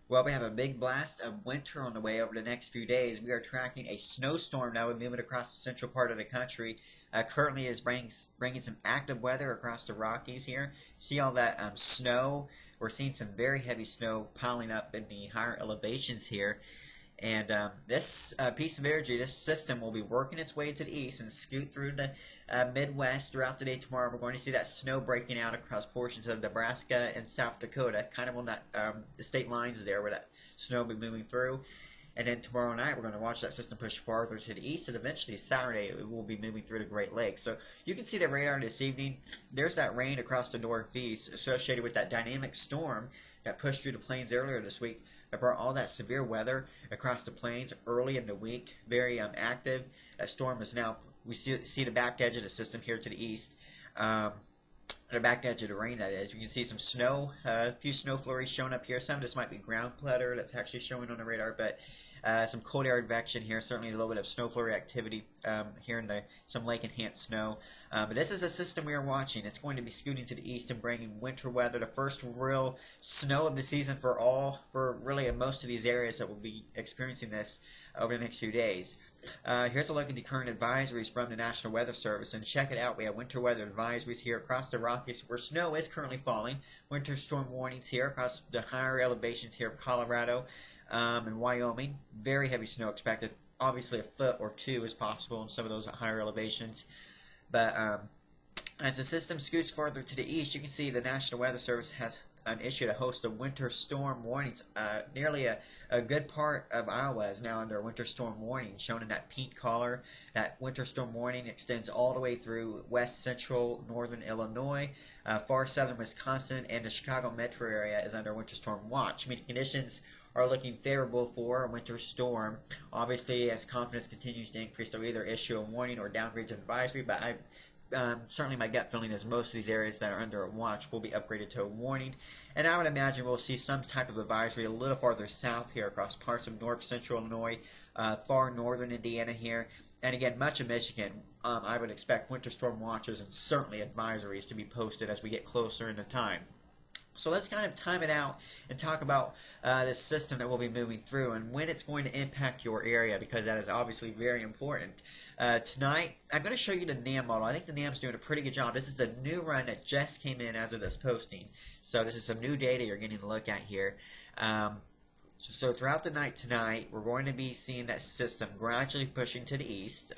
Well, we have a big blast of winter on the way over the next few days. We are tracking a snowstorm that will be moving across the central part of the country. Currently is bringing some active weather across the Rockies here. See all that snow? We're seeing some very heavy snow piling up in the higher elevations here. And this piece of energy, this system will be working its way to the east and scoot through the Midwest throughout the day tomorrow. We're going to see that snow breaking out across portions of Nebraska and South Dakota, kind of on that the state lines there where that snow will be moving through. And then tomorrow night, we're going to watch that system push farther to the east, and eventually Saturday, it will be moving through the Great Lakes. So you can see the radar this evening. There's that rain across the northeast associated with that dynamic storm that pushed through the plains earlier this week that brought all that severe weather across the plains early in the week. Very active. That storm is now, we see the back edge of the system here to the east. The back edge of the rain, that is. You can see some snow, a few snow flurries showing up here. Some of this might be ground clutter that's actually showing on the radar, but some cold air advection here. Certainly a little bit of snow flurry activity here in some lake-enhanced snow. But this is a system we are watching. It's going to be scooting to the east and bringing winter weather, the first real snow of the season for really most of these areas that will be experiencing this over the next few days. Here's a look at the current advisories from the National Weather Service, and check it out. We have winter weather advisories here across the Rockies where snow is currently falling. Winter storm warnings here across the higher elevations here of Colorado and Wyoming. Very heavy snow expected. Obviously a foot or two is possible in some of those higher elevations. But as the system scoots further to the east, you can see the National Weather Service has issued a host of winter storm warnings. Nearly a good part of Iowa is now under winter storm warning, shown in that pink color. That winter storm warning extends all the way through west central northern Illinois, far southern Wisconsin, and the Chicago metro area is under winter storm watch, meaning conditions are looking favorable for a winter storm. Obviously, as confidence continues to increase, they'll either issue a warning or downgrade an advisory, but certainly my gut feeling is most of these areas that are under a watch will be upgraded to a warning. And I would imagine we'll see some type of advisory a little farther south here across parts of north central Illinois, far northern Indiana here. And again, much of Michigan, I would expect winter storm watches and certainly advisories to be posted as we get closer into time. So let's kind of time it out and talk about this system that we'll be moving through and when it's going to impact your area, because that is obviously very important. Tonight, I'm going to show you the NAM model. I think the NAM's doing a pretty good job. This is the new run that just came in as of this posting. So this is some new data you're getting to look at here. So throughout the night tonight, we're going to be seeing that system gradually pushing to the east.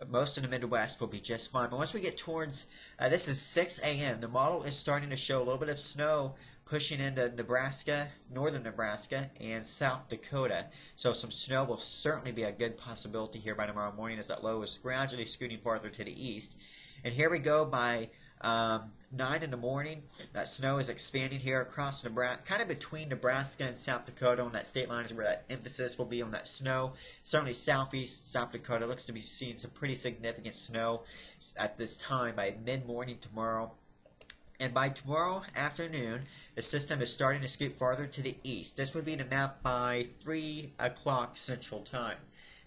Most of the Midwest will be just fine. But once we get towards, this is 6 a.m., the model is starting to show a little bit of snow pushing into Nebraska, northern Nebraska, and South Dakota. So some snow will certainly be a good possibility here by tomorrow morning as that low is gradually scooting farther to the east. And here we go by 9 in the morning. That snow is expanding here across Nebraska, kind of between Nebraska and South Dakota on that state line is where that emphasis will be on that snow. Certainly southeast South Dakota looks to be seeing some pretty significant snow at this time by mid-morning tomorrow. And by tomorrow afternoon, the system is starting to scoot farther to the east. This would be the map by 3 o'clock Central Time.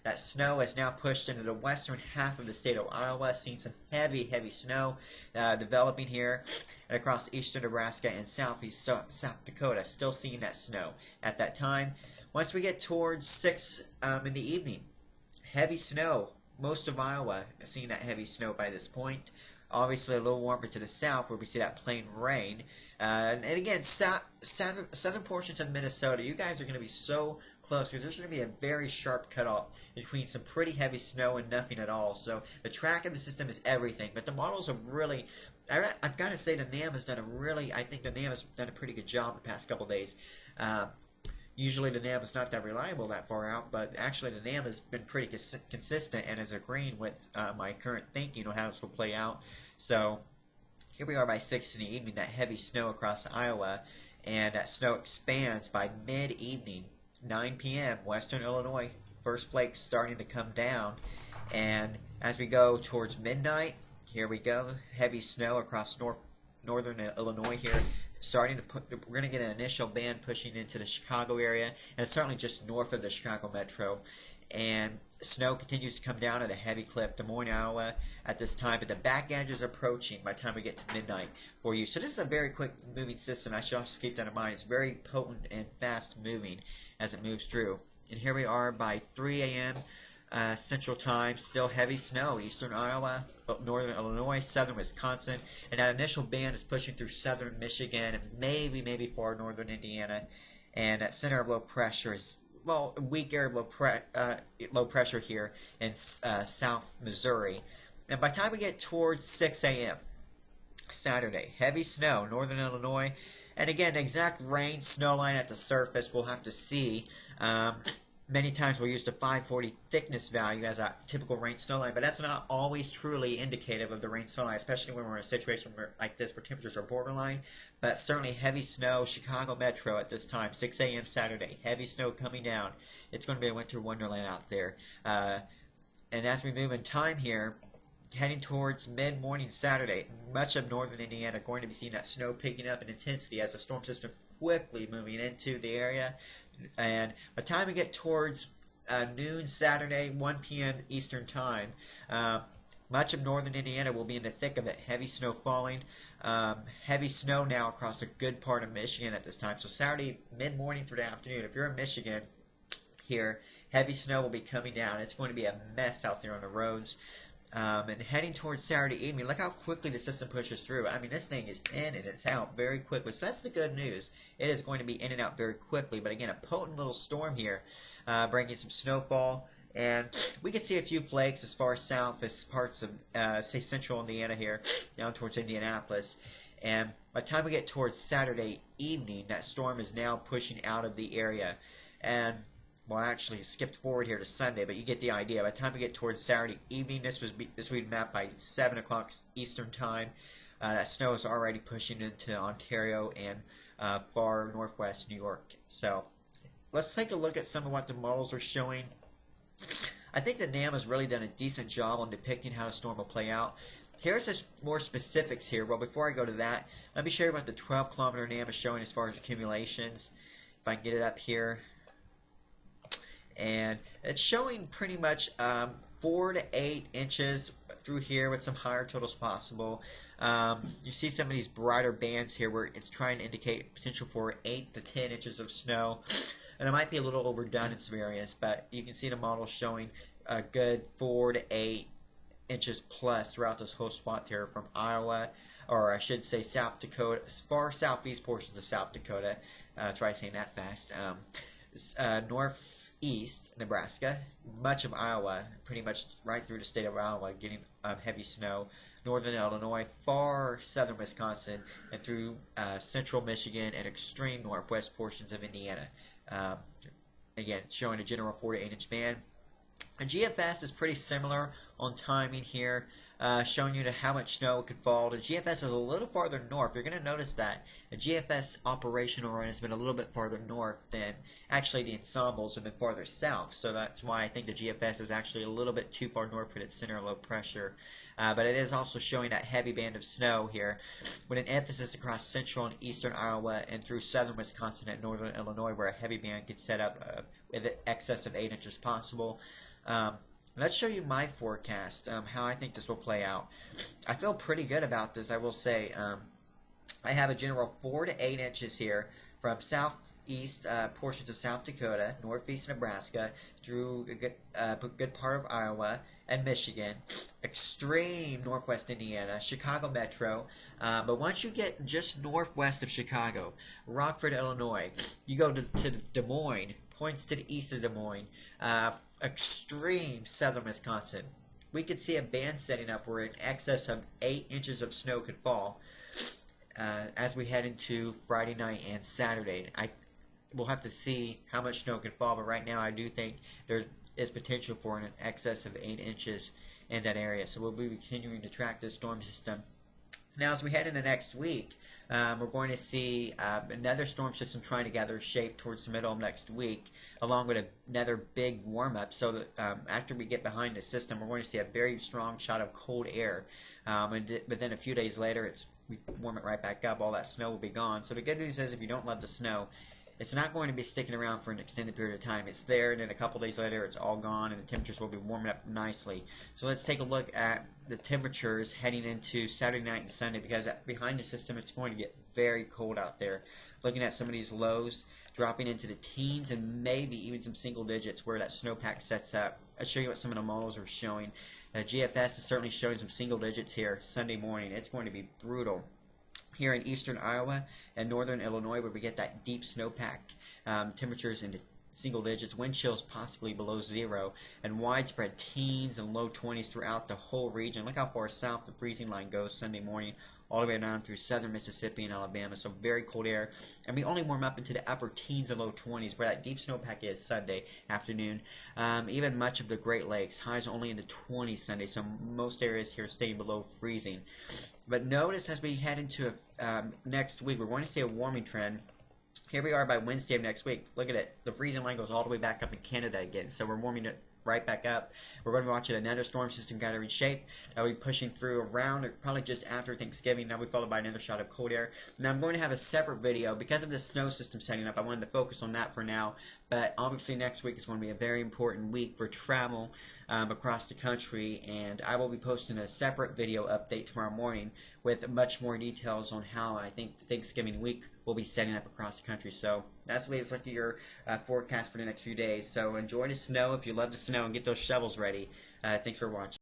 That snow is now pushed into the western half of the state of Iowa, seeing some heavy, heavy snow developing here and across eastern Nebraska and southeast South Dakota. Still seeing that snow at that time. Once we get towards 6 in the evening, heavy snow. Most of Iowa is seeing that heavy snow by this point. Obviously a little warmer to the south where we see that plain rain. And again, southern portions of Minnesota, you guys are going to be so close because there's going to be a very sharp cutoff between some pretty heavy snow and nothing at all. So the track of the system is everything. But the models are really, I've got to say the NAM has done I think the NAM has done a pretty good job the past couple days. Usually the NAM is not that reliable that far out, but actually the NAM has been pretty consistent and is agreeing with my current thinking on how this will play out. So here we are by 6 in the evening, that heavy snow across Iowa, and that snow expands by mid-evening, 9 p.m., western Illinois. First flakes starting to come down, and as we go towards midnight, here we go, heavy snow across northern Illinois here. Starting to we're going to get an initial band pushing into the Chicago area, and certainly just north of the Chicago metro. And Snow continues to come down at a heavy clip. Des Moines, Iowa at this time, but the back edge is approaching by the time we get to midnight for you. So this is a very quick moving system. I should also keep that in mind. It's very potent and fast moving as it moves through. And here we are by 3 a.m. Central Time, still heavy snow, eastern Iowa, northern Illinois, southern Wisconsin, and that initial band is pushing through southern Michigan and maybe far northern Indiana. And that center of low pressure is, well, weak area of low pressure here in South Missouri. And by the time we get towards 6 a.m. Saturday, heavy snow, northern Illinois, and again, the exact rain snow line at the surface we'll have to see. Many times we'll use the 540 thickness value as a typical rain snow line, but that's not always truly indicative of the rain snow line, especially when we're in a situation like this where temperatures are borderline. But certainly heavy snow, Chicago Metro at this time, 6 a.m. Saturday, heavy snow coming down. It's going to be a winter wonderland out there. And as we move in time here, heading towards mid-morning Saturday, much of northern Indiana going to be seeing that snow picking up in intensity as the storm system quickly moving into the area. And by the time we get towards noon Saturday, 1 p.m. Eastern Time, much of northern Indiana will be in the thick of it. Heavy snow falling. Heavy snow now across a good part of Michigan at this time. So Saturday mid-morning through the afternoon, if you're in Michigan here, heavy snow will be coming down. It's going to be a mess out there on the roads. And heading towards Saturday evening, look how quickly the system pushes through. I mean, this thing is in and it's out very quickly. So that's the good news. It is going to be in and out very quickly. But again, a potent little storm here, bringing some snowfall. And we can see a few flakes as far south as parts of, say, central Indiana here, down towards Indianapolis. And by the time we get towards Saturday evening, that storm is now pushing out of the area. And well, actually, skipped forward here to Sunday, but you get the idea. By the time we get towards Saturday evening, this will be mapped by 7 o'clock Eastern Time. That snow is already pushing into Ontario and far northwest New York. So let's take a look at some of what the models are showing. I think the NAM has really done a decent job on depicting how the storm will play out. Here's some more specifics here. Well, before I go to that, let me show you what the 12-kilometer NAM is showing as far as accumulations. If I can get it up here. And it's showing pretty much 4 to 8 inches through here with some higher totals possible. You see some of these brighter bands here where it's trying to indicate potential for 8 to 10 inches of snow. And it might be a little overdone in some areas, but you can see the model showing a good 4 to 8 inches plus throughout this whole swath here from Iowa, or I should say South Dakota, far southeast portions of South Dakota. Try saying that fast. Northeast Nebraska, much of Iowa, pretty much right through the state of Iowa, getting heavy snow. Northern Illinois, far southern Wisconsin, and through central Michigan and extreme northwest portions of Indiana. Again, showing a general 4 to 8 inch band. And GFS is pretty similar on timing here, showing you to how much snow could fall. The GFS is a little farther north. You're going to notice that the GFS operational run has been a little bit farther north than actually the ensembles have been farther south. So that's why I think the GFS is actually a little bit too far north for its center of low pressure. But it is also showing that heavy band of snow here with an emphasis across central and eastern Iowa and through southern Wisconsin and northern Illinois where a heavy band could set up with an excess of 8 inches possible. Let's show you my forecast, how I think this will play out. I feel pretty good about this, I will say. I have a general 4 to 8 inches here from southeast portions of South Dakota, northeast Nebraska, through a good part of Iowa and Michigan, extreme northwest Indiana, Chicago Metro. But once you get just northwest of Chicago, Rockford, Illinois, you go to Des Moines, points to the east of Des Moines, extreme southern Wisconsin. We could see a band setting up where in excess of 8 inches of snow could fall as we head into Friday night and Saturday. We'll have to see how much snow can fall, but right now I do think there is potential for an excess of 8 inches in that area. So we'll be continuing to track this storm system. Now, as we head into next week, we're going to see another storm system trying to gather shape towards the middle of next week, along with another big warm-up. So that after we get behind the system, we're going to see a very strong shot of cold air. But then a few days later, we warm it right back up. All that snow will be gone. So the good news is, if you don't love the snow, it's not going to be sticking around for an extended period of time. It's there, and then a couple days later, it's all gone, and the temperatures will be warming up nicely. So let's take a look at the temperatures heading into Saturday night and Sunday, because behind the system, it's going to get very cold out there. Looking at some of these lows dropping into the teens and maybe even some single digits where that snowpack sets up. I'll show you what some of the models are showing. GFS is certainly showing some single digits here Sunday morning. It's going to be brutal. Here in eastern Iowa and northern Illinois, where we get that deep snowpack, temperatures in the single digits, wind chills possibly below zero, and widespread teens and low 20s throughout the whole region. Look how far south the freezing line goes Sunday morning, all the way down through southern Mississippi and Alabama. So very cold air, and we only warm up into the upper teens and low 20s where that deep snowpack is Sunday afternoon. Even much of the Great Lakes, highs only in the 20s Sunday, so most areas here staying below freezing. But notice as we head into next week, we're going to see a warming trend. Here we are by Wednesday of next week. Look at it. The freezing line goes all the way back up in Canada again. So we're warming it right back up. We're going to be watching another storm system gathering shape. That'll be pushing through around, or probably just after Thanksgiving. That'll be followed by another shot of cold air. Now I'm going to have a separate video because of the snow system setting up. I wanted to focus on that for now. But obviously next week is going to be a very important week for travel across the country, and I will be posting a separate video update tomorrow morning with much more details on how I think Thanksgiving week will be setting up across the country. So that's the latest look at your forecast for the next few days. So enjoy the snow if you love the snow, and get those shovels ready. Thanks for watching.